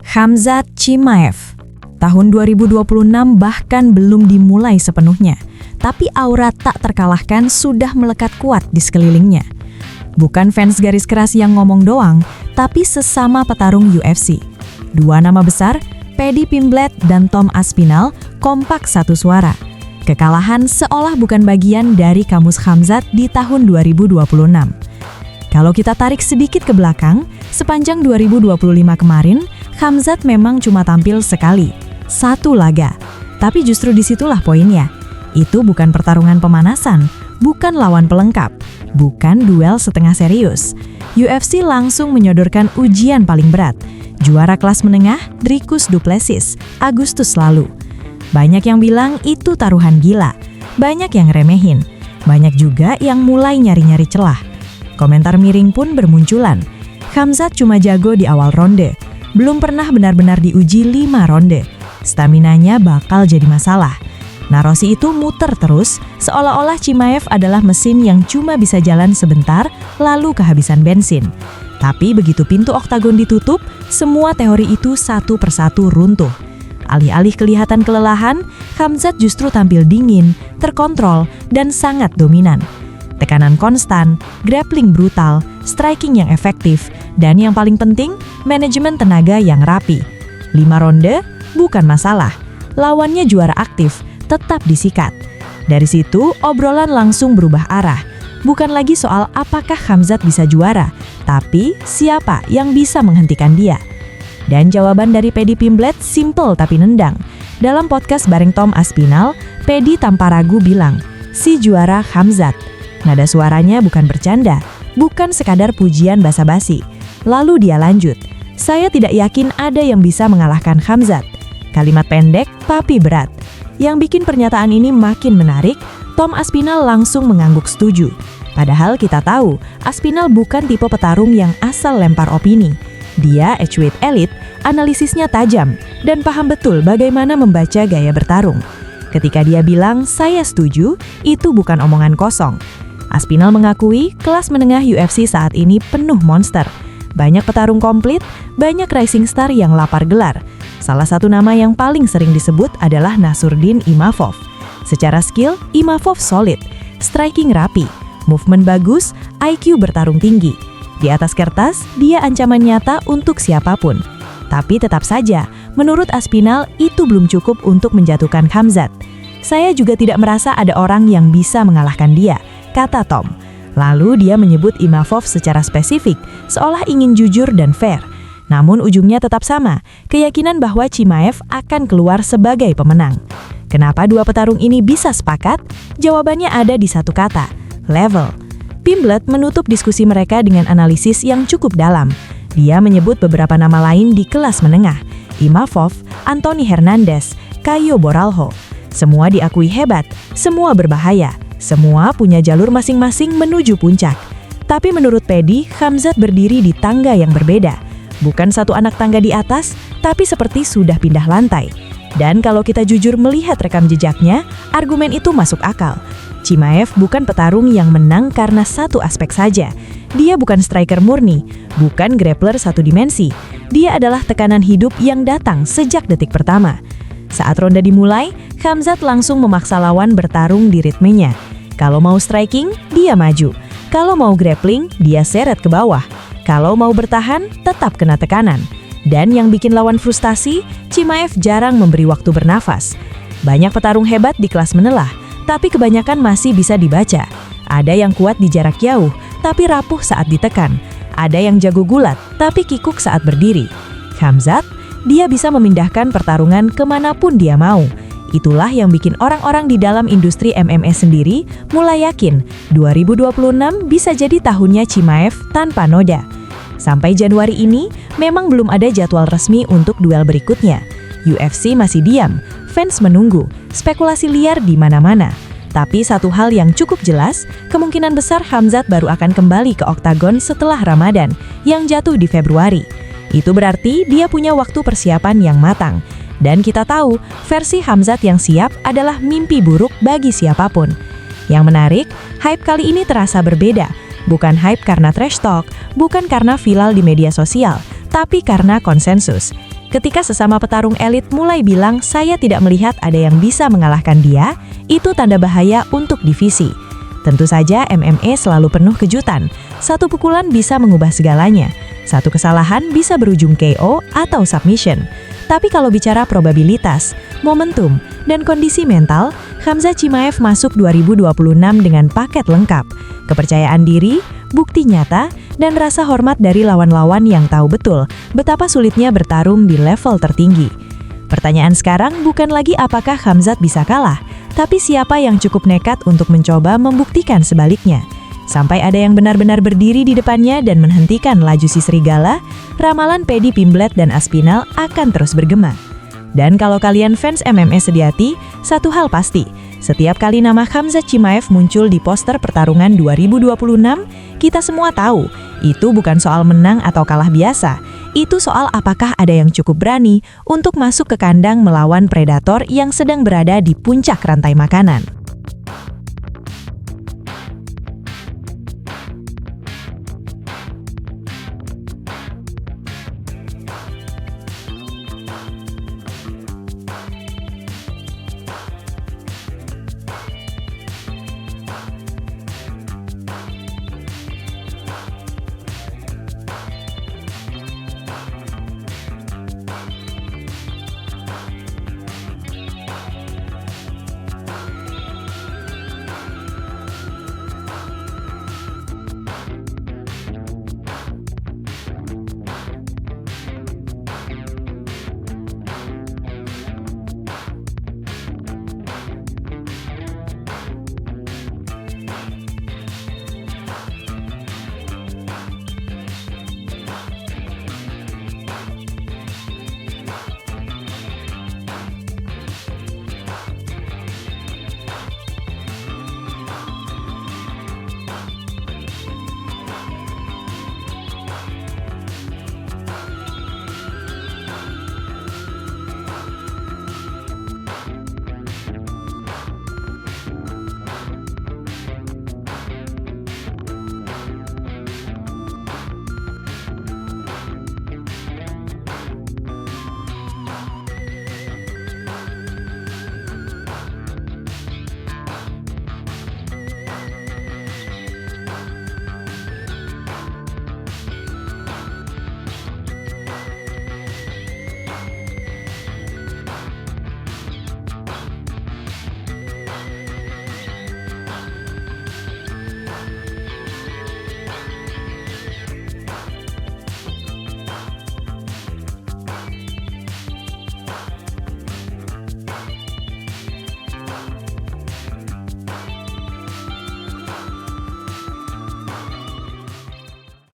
Khamzat Chimaev. Tahun 2026 bahkan belum dimulai sepenuhnya, tapi aura tak terkalahkan sudah melekat kuat di sekelilingnya. Bukan fans garis keras yang ngomong doang, tapi sesama petarung UFC. Dua nama besar, Paddy Pimblett dan Tom Aspinall, kompak satu suara. Kekalahan seolah bukan bagian dari kamus Khamzat di tahun 2026. Kalau kita tarik sedikit ke belakang, sepanjang 2025 kemarin, Khamzat memang cuma tampil sekali, satu laga. Tapi justru disitulah poinnya. Itu bukan pertarungan pemanasan, bukan lawan pelengkap, bukan duel setengah serius. UFC langsung menyodorkan ujian paling berat. Juara kelas menengah, Dricus du Plessis, Agustus lalu. Banyak yang bilang itu taruhan gila, banyak yang remehin, banyak juga yang mulai nyari-nyari celah. Komentar miring pun bermunculan. Khamzat cuma jago di awal ronde, belum pernah benar-benar diuji 5 ronde. Staminanya bakal jadi masalah. Narasi itu muter terus, seolah-olah Chimaev adalah mesin yang cuma bisa jalan sebentar, lalu kehabisan bensin. Tapi begitu pintu oktagon ditutup, semua teori itu satu persatu runtuh. Alih-alih kelihatan kelelahan, Khamzat justru tampil dingin, terkontrol, dan sangat dominan. Tekanan konstan, grappling brutal, striking yang efektif, dan yang paling penting, manajemen tenaga yang rapi. 5 ronde, bukan masalah. Lawannya juara aktif, tetap disikat. Dari situ, obrolan langsung berubah arah. Bukan lagi soal apakah Khamzat bisa juara, tapi siapa yang bisa menghentikan dia. Dan jawaban dari Paddy Pimblett simple tapi nendang. Dalam podcast bareng Tom Aspinall, Paddy tanpa ragu bilang, si juara Khamzat. Nada suaranya bukan bercanda, bukan sekadar pujian basa-basi. Lalu dia lanjut, saya tidak yakin ada yang bisa mengalahkan Khamzat. Kalimat pendek tapi berat. Yang bikin pernyataan ini makin menarik, Tom Aspinall langsung mengangguk setuju. Padahal kita tahu, Aspinall bukan tipe petarung yang asal lempar opini. Dia heavyweight elite, analisisnya tajam, dan paham betul bagaimana membaca gaya bertarung. Ketika dia bilang, saya setuju, itu bukan omongan kosong. Aspinall mengakui kelas menengah UFC saat ini penuh monster. Banyak petarung komplit, banyak rising star yang lapar gelar. Salah satu nama yang paling sering disebut adalah Nasruddin Imavov. Secara skill, Imavov solid, striking rapi, movement bagus, IQ bertarung tinggi. Di atas kertas, dia ancaman nyata untuk siapapun. Tapi tetap saja, menurut Aspinall itu belum cukup untuk menjatuhkan Khamzat. Saya juga tidak merasa ada orang yang bisa mengalahkan dia, kata Tom. Lalu dia menyebut Imavov secara spesifik, seolah ingin jujur dan fair. Namun ujungnya tetap sama, keyakinan bahwa Chimaev akan keluar sebagai pemenang. Kenapa dua petarung ini bisa sepakat? Jawabannya ada di satu kata, level. Pimblett menutup diskusi mereka dengan analisis yang cukup dalam. Dia menyebut beberapa nama lain di kelas menengah, Imavov, Anthony Hernandez, Caio Borralho. Semua diakui hebat, semua berbahaya, semua punya jalur masing-masing menuju puncak. Tapi menurut Paddy, Khamzat berdiri di tangga yang berbeda. Bukan satu anak tangga di atas, tapi seperti sudah pindah lantai. Dan kalau kita jujur melihat rekam jejaknya, argumen itu masuk akal. Chimaev bukan petarung yang menang karena satu aspek saja. Dia bukan striker murni, bukan grappler satu dimensi. Dia adalah tekanan hidup yang datang sejak detik pertama. Saat ronde dimulai, Khamzat langsung memaksa lawan bertarung di ritmenya. Kalau mau striking, dia maju. Kalau mau grappling, dia seret ke bawah. Kalau mau bertahan, tetap kena tekanan. Dan yang bikin lawan frustasi, Chimaev jarang memberi waktu bernafas. Banyak petarung hebat di kelas menelah, tapi kebanyakan masih bisa dibaca. Ada yang kuat di jarak jauh, tapi rapuh saat ditekan. Ada yang jago gulat, tapi kikuk saat berdiri. Khamzat, dia bisa memindahkan pertarungan kemanapun dia mau. Itulah yang bikin orang-orang di dalam industri MMA sendiri mulai yakin 2026 bisa jadi tahunnya Chimaev tanpa noda. Sampai Januari ini, memang belum ada jadwal resmi untuk duel berikutnya. UFC masih diam, fans menunggu, spekulasi liar di mana-mana. Tapi satu hal yang cukup jelas, kemungkinan besar Khamzat baru akan kembali ke oktagon setelah Ramadan, yang jatuh di Februari. Itu berarti dia punya waktu persiapan yang matang. Dan kita tahu, versi Khamzat yang siap adalah mimpi buruk bagi siapapun. Yang menarik, hype kali ini terasa berbeda. Bukan hype karena trash talk, bukan karena viral di media sosial, tapi karena konsensus. Ketika sesama petarung elit mulai bilang saya tidak melihat ada yang bisa mengalahkan dia, itu tanda bahaya untuk divisi. Tentu saja MMA selalu penuh kejutan. Satu pukulan bisa mengubah segalanya. Satu kesalahan bisa berujung KO atau submission. Tapi kalau bicara probabilitas, momentum, dan kondisi mental, Khamzat Chimaev masuk 2026 dengan paket lengkap. Kepercayaan diri, bukti nyata, dan rasa hormat dari lawan-lawan yang tahu betul betapa sulitnya bertarung di level tertinggi. Pertanyaan sekarang bukan lagi apakah Khamzat bisa kalah, tapi siapa yang cukup nekat untuk mencoba membuktikan sebaliknya. Sampai ada yang benar-benar berdiri di depannya dan menghentikan laju si serigala, ramalan Paddy Pimblett dan Aspinall akan terus bergema. Dan kalau kalian fans MMA sejati, satu hal pasti, setiap kali nama Khamzat Chimaev muncul di poster pertarungan 2026, kita semua tahu, itu bukan soal menang atau kalah biasa. Itu soal apakah ada yang cukup berani untuk masuk ke kandang melawan predator yang sedang berada di puncak rantai makanan.